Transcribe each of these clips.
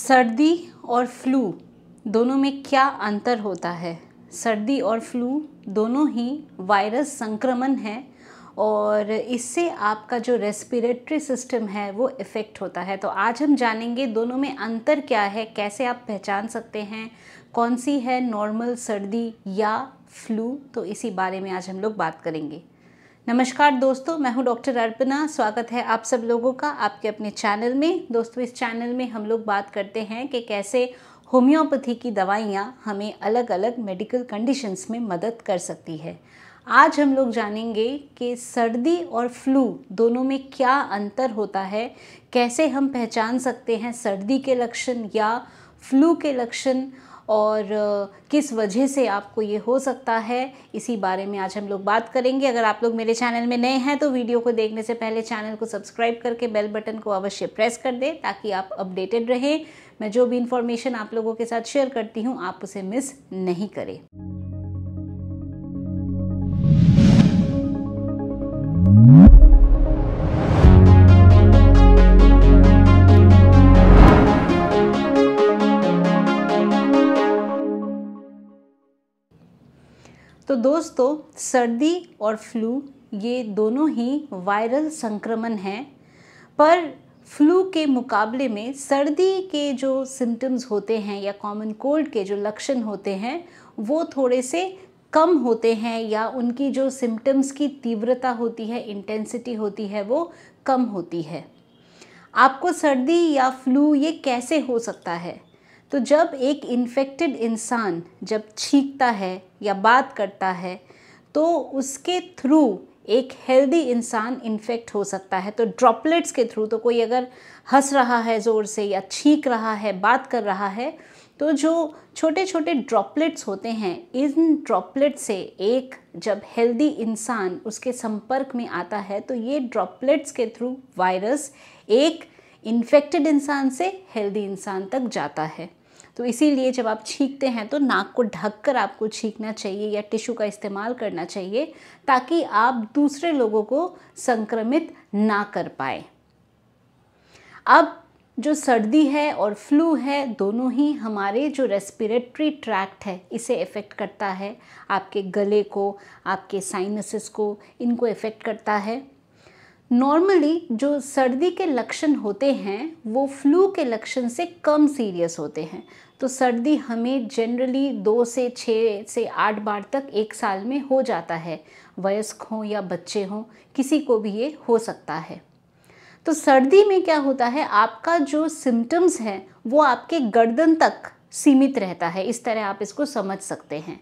सर्दी और फ्लू दोनों में क्या अंतर होता है? सर्दी और फ्लू दोनों ही वायरस संक्रमण है और इससे आपका जो रेस्पिरेटरी सिस्टम है वो इफ़ेक्ट होता है। तो आज हम जानेंगे दोनों में अंतर क्या है, कैसे आप पहचान सकते हैं कौन सी है नॉर्मल सर्दी या फ्लू। तो इसी बारे में आज हम लोग बात करेंगे। नमस्कार दोस्तों, मैं हूं डॉक्टर अर्पणा। स्वागत है आप सब लोगों का आपके अपने चैनल में। दोस्तों, इस चैनल में हम लोग बात करते हैं कि कैसे होम्योपैथी की दवाइयां हमें अलग अलग मेडिकल कंडीशंस में मदद कर सकती है। आज हम लोग जानेंगे कि सर्दी और फ्लू दोनों में क्या अंतर होता है, कैसे हम पहचान सकते हैं सर्दी के लक्षण या फ्लू के लक्षण और किस वजह से आपको ये हो सकता है। इसी बारे में आज हम लोग बात करेंगे। अगर आप लोग मेरे चैनल में नए हैं तो वीडियो को देखने से पहले चैनल को सब्सक्राइब करके बेल बटन को अवश्य प्रेस कर दें ताकि आप अपडेटेड रहें। मैं जो भी इंफॉर्मेशन आप लोगों के साथ शेयर करती हूँ आप उसे मिस नहीं करें। तो दोस्तों, सर्दी और फ्लू ये दोनों ही वायरल संक्रमण हैं, पर फ्लू के मुकाबले में सर्दी के जो सिम्टम्स होते हैं या कॉमन कोल्ड के जो लक्षण होते हैं वो थोड़े से कम होते हैं या उनकी जो सिम्टम्स की तीव्रता होती है, इंटेंसिटी होती है, वो कम होती है। आपको सर्दी या फ्लू ये कैसे हो सकता है? तो जब एक इन्फेक्टेड इंसान जब छींकता है या बात करता है तो उसके थ्रू एक हेल्दी इंसान इन्फेक्ट हो सकता है। तो ड्रॉपलेट्स के थ्रू, तो कोई अगर हंस रहा है ज़ोर से या छींक रहा है, बात कर रहा है, तो जो छोटे छोटे ड्रॉपलेट्स होते हैं, इन ड्रॉपलेट से एक जब हेल्दी इंसान उसके संपर्क में आता है तो ये ड्रॉपलेट्स के थ्रू वायरस एक इन्फेक्टेड इंसान से हेल्दी इंसान तक जाता है। तो इसीलिए जब आप छींकते हैं तो नाक को ढककर आपको छींकना चाहिए या टिश्यू का इस्तेमाल करना चाहिए ताकि आप दूसरे लोगों को संक्रमित ना कर पाए। अब जो सर्दी है और फ्लू है दोनों ही हमारे जो रेस्पिरेटरी ट्रैक्ट है इसे इफ़ेक्ट करता है। आपके गले को, आपके साइनसेस को, इनको इफ़ेक्ट करता है। नॉर्मली जो सर्दी के लक्षण होते हैं वो फ्लू के लक्षण से कम सीरियस होते हैं। तो सर्दी हमें जनरली 2 से 6 से 8 बार तक एक साल में हो जाता है। वयस्क हों या बच्चे हों, किसी को भी ये हो सकता है। तो सर्दी में क्या होता है, आपका जो सिम्टम्स हैं वो आपके गर्दन तक सीमित रहता है। इस तरह आप इसको समझ सकते हैं।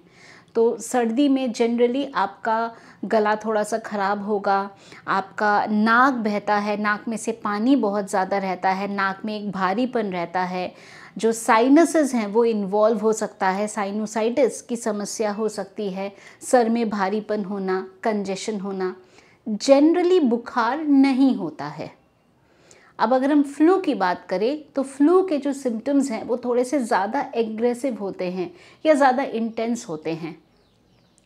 तो सर्दी में जनरली आपका गला थोड़ा सा ख़राब होगा, आपका नाक बहता है, नाक में से पानी बहुत ज़्यादा रहता है, नाक में एक भारीपन रहता है, जो साइनसेस हैं वो इन्वॉल्व हो सकता है, साइनोसाइटिस की समस्या हो सकती है, सर में भारीपन होना, कंजेशन होना। जनरली बुखार नहीं होता है। अब अगर हम फ्लू की बात करें तो फ्लू के जो सिम्टम्स हैं वो थोड़े से ज़्यादा एग्रेसिव होते हैं या ज़्यादा इंटेंस होते हैं।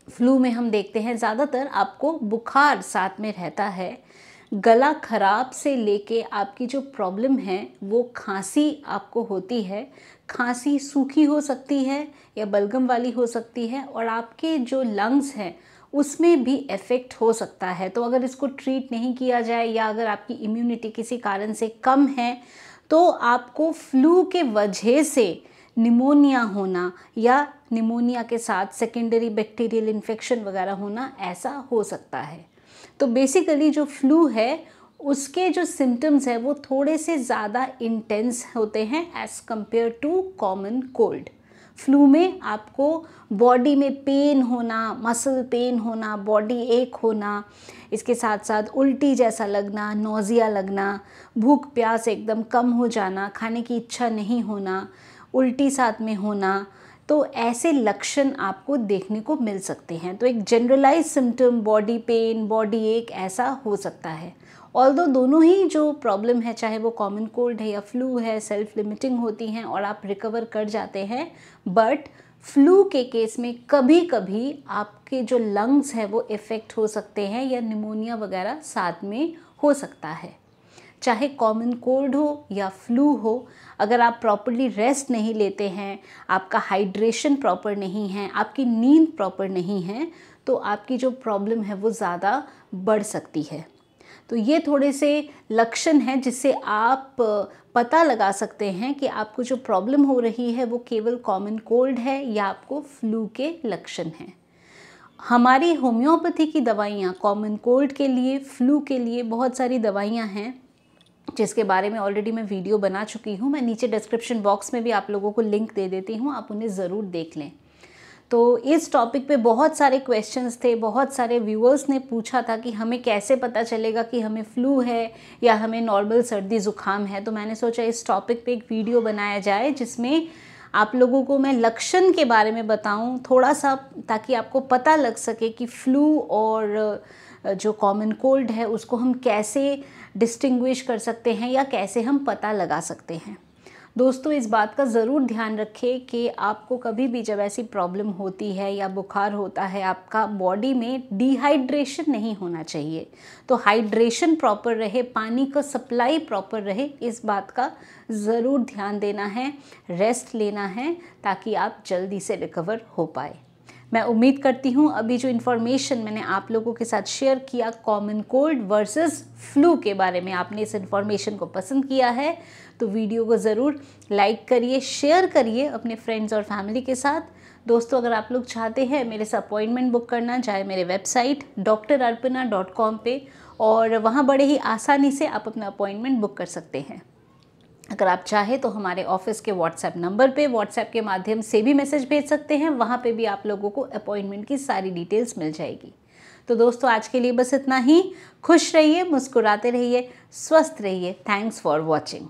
फ्लू में हम देखते हैं ज़्यादातर आपको बुखार साथ में रहता है, गला खराब से लेके आपकी जो प्रॉब्लम है वो खांसी आपको होती है। खांसी सूखी हो सकती है या बलगम वाली हो सकती है और आपके जो लंग्स हैं उसमें भी इफ़ेक्ट हो सकता है। तो अगर इसको ट्रीट नहीं किया जाए या अगर आपकी इम्यूनिटी किसी कारण से कम है तो आपको फ्लू के वजह से निमोनिया होना या निमोनिया के साथ सेकेंडरी बैक्टीरियल इन्फेक्शन वगैरह होना, ऐसा हो सकता है। तो बेसिकली जो फ्लू है उसके जो सिम्टम्स हैं वो थोड़े से ज़्यादा इंटेंस होते हैं as compare to common cold. Flu में आपको बॉडी में पेन होना, मसल पेन होना, बॉडी एक होना, इसके साथ साथ उल्टी जैसा लगना, नोज़िया लगना, भूख प्यास एकदम कम हो जाना, खाने की इच्छा नहीं होना, उल्टी साथ में होना, तो ऐसे लक्षण आपको देखने को मिल सकते हैं। तो एक generalise symptom body pain, body ache, ऐसा हो सकता है। ऑल्दो दोनों ही जो प्रॉब्लम है, चाहे वो कॉमन कोल्ड है या फ्लू है, सेल्फ लिमिटिंग होती हैं और आप रिकवर कर जाते हैं, बट फ्लू के केस में कभी कभी आपके जो लंग्स हैं वो इफ़ेक्ट हो सकते हैं या निमोनिया वगैरह साथ में हो सकता है। चाहे कॉमन कोल्ड हो या फ्लू हो, अगर आप प्रॉपरली रेस्ट नहीं लेते हैं, आपका हाइड्रेशन प्रॉपर नहीं है, आपकी नींद प्रॉपर नहीं है, तो आपकी जो प्रॉब्लम है वो ज़्यादा बढ़ सकती है। तो ये थोड़े से लक्षण हैं जिससे आप पता लगा सकते हैं कि आपको जो प्रॉब्लम हो रही है वो केवल कॉमन कोल्ड है या आपको फ्लू के लक्षण हैं। हमारी होम्योपैथी की दवाइयाँ कॉमन कोल्ड के लिए, फ्लू के लिए बहुत सारी दवाइयाँ हैं जिसके बारे में ऑलरेडी मैं वीडियो बना चुकी हूँ। मैं नीचे डिस्क्रिप्शन बॉक्स में भी आप लोगों को लिंक दे देती हूँ, आप उन्हें ज़रूर देख लें। तो इस टॉपिक पे बहुत सारे क्वेश्चंस थे, बहुत सारे व्यूअर्स ने पूछा था कि हमें कैसे पता चलेगा कि हमें फ्लू है या हमें नॉर्मल सर्दी ज़ुकाम है। तो मैंने सोचा इस टॉपिक पे एक वीडियो बनाया जाए जिसमें आप लोगों को मैं लक्षण के बारे में बताऊं थोड़ा सा, ताकि आपको पता लग सके कि फ्लू और जो कॉमन कोल्ड है उसको हम कैसे डिस्टिंग्विश कर सकते हैं या कैसे हम पता लगा सकते हैं। दोस्तों, इस बात का ज़रूर ध्यान रखें कि आपको कभी भी जब ऐसी प्रॉब्लम होती है या बुखार होता है, आपका बॉडी में डिहाइड्रेशन नहीं होना चाहिए। तो हाइड्रेशन प्रॉपर रहे, पानी का सप्लाई प्रॉपर रहे, इस बात का ज़रूर ध्यान देना है, रेस्ट लेना है ताकि आप जल्दी से रिकवर हो पाए। मैं उम्मीद करती हूँ अभी जो इन्फॉर्मेशन मैंने आप लोगों के साथ शेयर किया कॉमन कोल्ड वर्सेस फ्लू के बारे में, आपने इस इन्फॉर्मेशन को पसंद किया है। तो वीडियो को ज़रूर लाइक करिए, शेयर करिए अपने फ्रेंड्स और फैमिली के साथ। दोस्तों, अगर आप लोग चाहते हैं मेरे से अपॉइंटमेंट बुक करना, चाहे मेरे वेबसाइट drarpana.com पे, और वहाँ बड़े ही आसानी से आप अपना अपॉइंटमेंट बुक कर सकते हैं। अगर आप चाहें तो हमारे ऑफिस के व्हाट्सएप नंबर पे व्हाट्सएप के माध्यम से भी मैसेज भेज सकते हैं, वहाँ पे भी आप लोगों को अपॉइंटमेंट की सारी डिटेल्स मिल जाएगी। तो दोस्तों, आज के लिए बस इतना ही। खुश रहिए, मुस्कुराते रहिए, स्वस्थ रहिए। Thanks for watching.